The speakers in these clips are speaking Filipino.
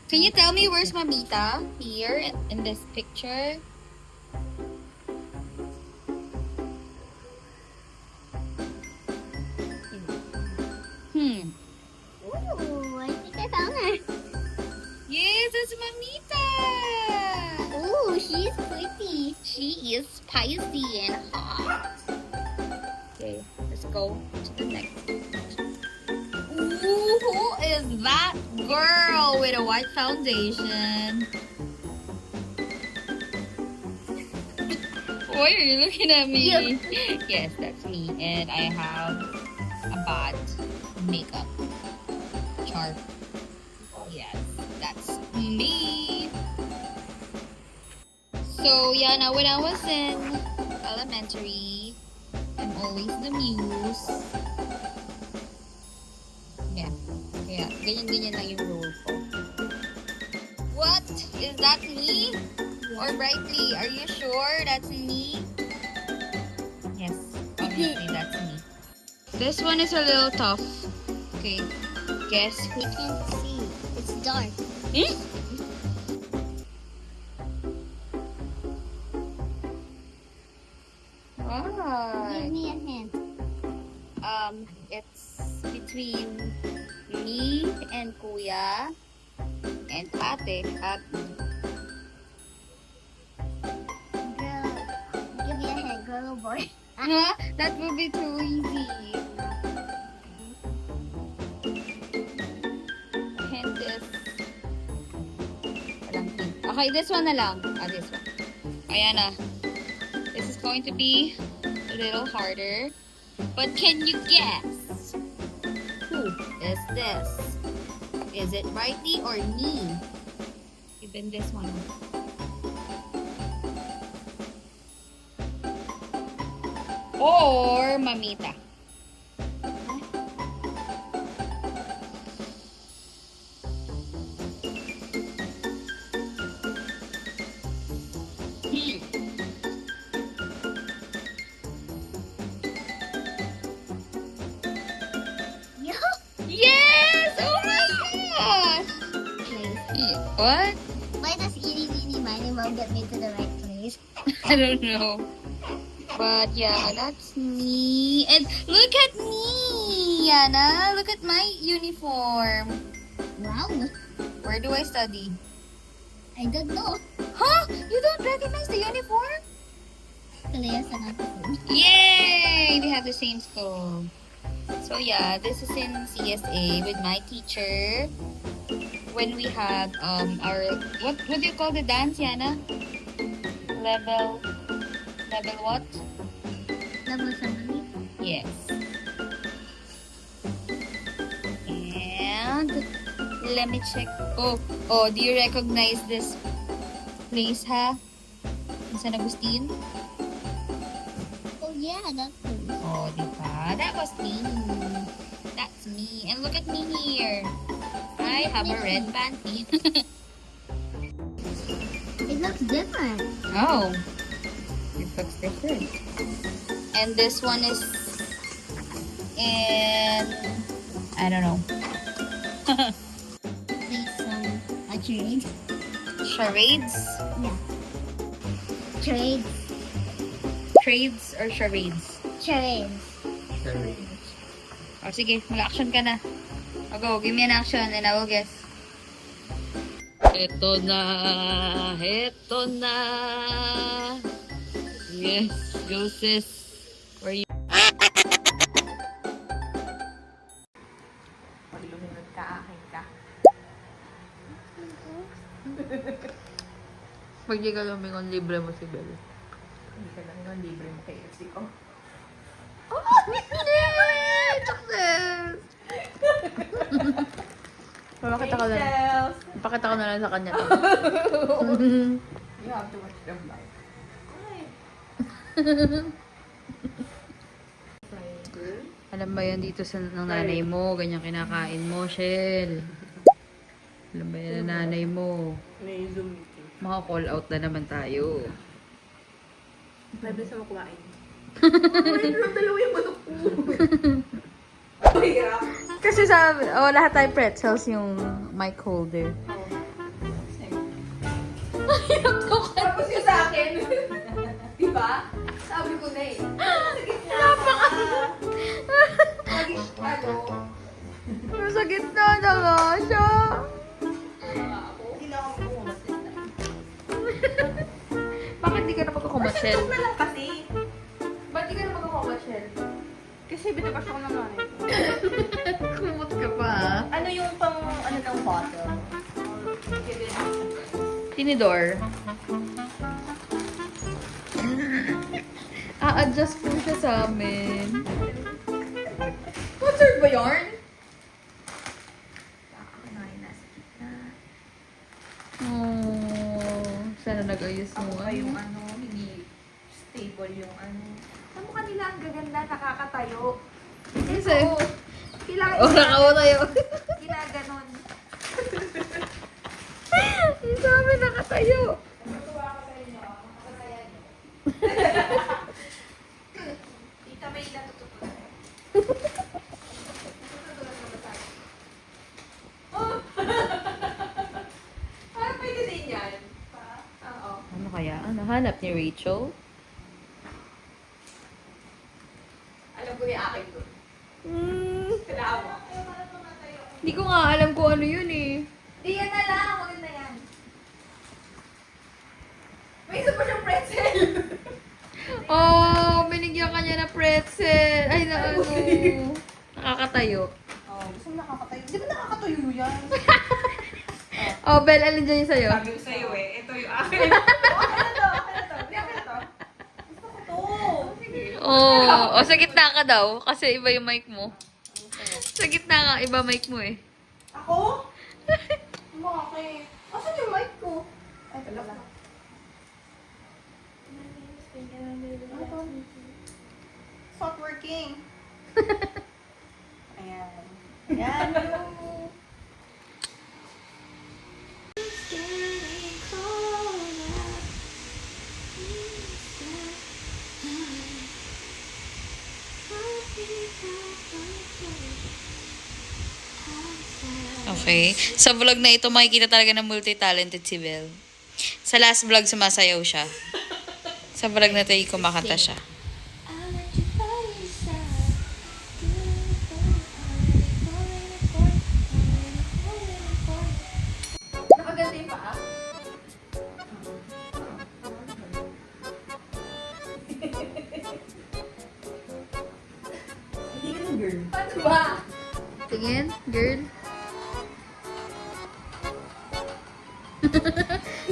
Can you tell me where's Mamita here in this picture? Ooh, I think I found her. Yes, it's Mamita. Ooh, she's pretty. She is spicy and hot. Okay, let's go to the next. Ooh, who is that girl with a white foundation? Why are you looking at me? You. Yes, that's me. And I have a bad makeup chart. Yes, that's me. So yeah, now when I was in elementary, I'm always the muse. Yeah, ganyan-ganyan lang yung role ko. What? Is that me? Or Brightly, are you sure that's me? Yes, obviously that's me. This one is a little tough. Okay, guess who? I can't see. It's dark. Eh? Give Alright. me a hint. It's between me and Kuya and Ate. Girl. Give me a hint, girl or boy. That will be too easy. Hint is... Walang hint. Okay, this one na lang. This one. Ayan na. This is going to be a little harder. But can you guess? Who is this? Is it Brightly or me? Even this one. Or Mamita. Yo. Yes! Oh my gosh! What? Why does eeny, meeny, miny, moe get me to the right place? I don't know. But yeah, that's me. And look at me, Yana. Look at my uniform. Wow. Where do I study? I don't know. Huh? You don't recognize the uniform? Kalea sa natin. Yay! We have the same school. So yeah, this is in CSA with my teacher. When we have our what do you call the dance, Yana? Level what? Level sa mani. Yes. And let me check. Oh, do you recognize this place, ha? In San Agustin? Oh yeah, that's cool. Oh, diba? That was me. That's me. And look at me here. I have a red panty. It looks different. Oh, it looks different. And this one is in, I don't know. Please, a trade. Charades? Yeah. Trade. Trades or charades? Trade. O sige, mag-action ka na. O go, give me an action and I will guess. Eto na, eto na. Yes, go sis. Where you? Pagluminod ka, akin ka. Pag di ka lumingon, libre mo si Belle. Hindi ka lumingon, libre mo kay FC ko. Oh, yay! Success! Papakita ko na lang. Papakita ko na lang sa kanya. You have to watch the vlog. Alam ba yan dito sa ng nanay mo? Ganyan kinakain mo, Shell. Alam ba yan ng nanay mo? May Zoom meeting. Maka-call out na naman tayo. Pwede sa mo kumain. Ay, dalawa yung manok ko. Kasi sabi, lahat tayo pretzels yung mic holder. Tapos yung sa akin. Diba? Sabi ko na eh. Napaka. Maging ano. Nasa gitna na nga siya. Kailangan ko umasin na. Bakit di ka na magkukumasyel? Ito na lang kasi. Ba't di ka na magkakawasyel? Kasi binabas ako ng nanay ko. Kumot ka pa ah. Ano yung pang, ano ng bottle? Tinidor. A-adjust po siya sa amin. Sponsored ba yarn? Oh, sana nag-ayos mo. Ako pa yung ano, hindi stable yung ano. Ano kanila ang gaganda, nakakatayo. Kasi, Kailangan nakawa tayo. ginaganon. Ang sabi nakatayo. Tita may natututunan. Parang pwede din yan. Oo. Ano kaya? Ano hanap ni Rachel? Alam ko yung akin doon. Kailangan mo. Hindi ko nga alam kung ano yun eh. Di yan na lang. Maganda yan. May isa pa siyang pretzel. Oh, binigyan ka niya na pretzel. Ay, na ano. Nakakatayo. Oh, gusto mo nakakatayo. Di ba nakakatayo yan? Oh, Bel, alin dyan yung sa'yo? Sabi ko sa'yo eh. Ito yung akin. Okay na to. Okay na to. Hindi, okay na to. Gusto ko to. Sige. Oh, sa gitna ka daw. Kasi iba yung mic mo. Sa gitna nga, iba mic mo eh. Ako? Bakit? Asan yung mic ko? Ay, pala. It's not working. Ayan. Ayan. Hello. Okay. Sa vlog na ito, makikita talaga na multi-talented si Belle. Sa last vlog, sumasayaw siya. Sa vlog na ito, kumakanta siya. Nakaganda yung paa? Hindi ka ng girl. Paano ba? Tingin, girl.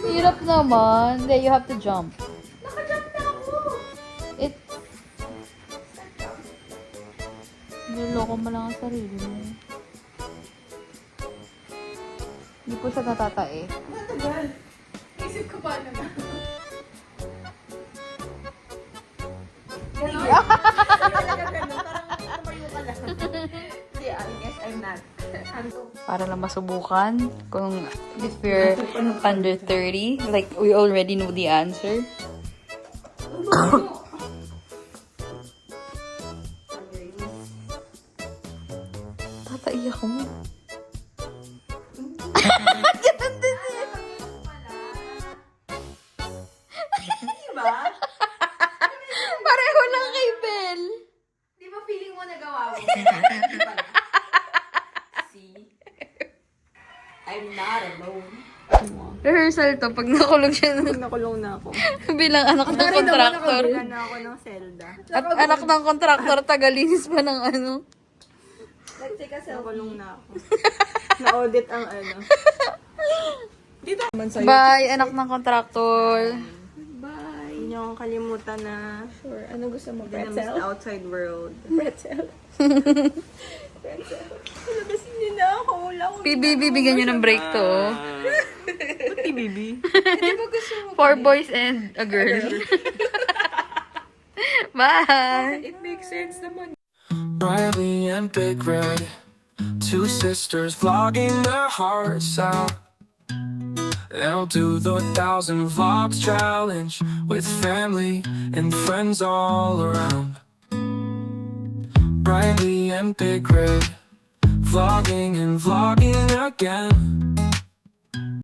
Hirap naman. Then you have to jump. Nakajump na ako. It... Niloko mo lang ang sarili mo. Hindi po siya natatae. Matagal. Isip ko pa naman. Ganon? Talaga ganon. Parang tumayo ka lang. Hindi, I guess I'm not. Para lang masubukan kung if you're under 30, like we already know the answer. Tataiyak ko. Diba? Pareho lang kay Belle. Di ba feeling mo nagawa mo? See? I'm not alone. Rehearsal to pag nakulong siya Nakulong na ako. bilang anak ng kontraktor. na ako ng Zelda. At anak ng kontraktor, tagalinis pa ng ano. Let's take a selfie. Nakulong na ako. Na-audit ang ano. Dito naman sa'yo. Bye, anak ng kontraktor. Bye. Hindi niyo akong kalimutan na Sure. Ano gusto mo? na miss the outside world. Pretzel. Pretzel. Labasin niyo na ako. Wala akong PBB, bigyan nyo ng break to. Pati baby. 4 boys and a girl. Bye! It makes sense naman. Riley and Big Red, two sisters vlogging their hearts out. They'll do the 1,000 vlogs challenge with family and friends all around. Riley and Big Red, vlogging and vlogging again.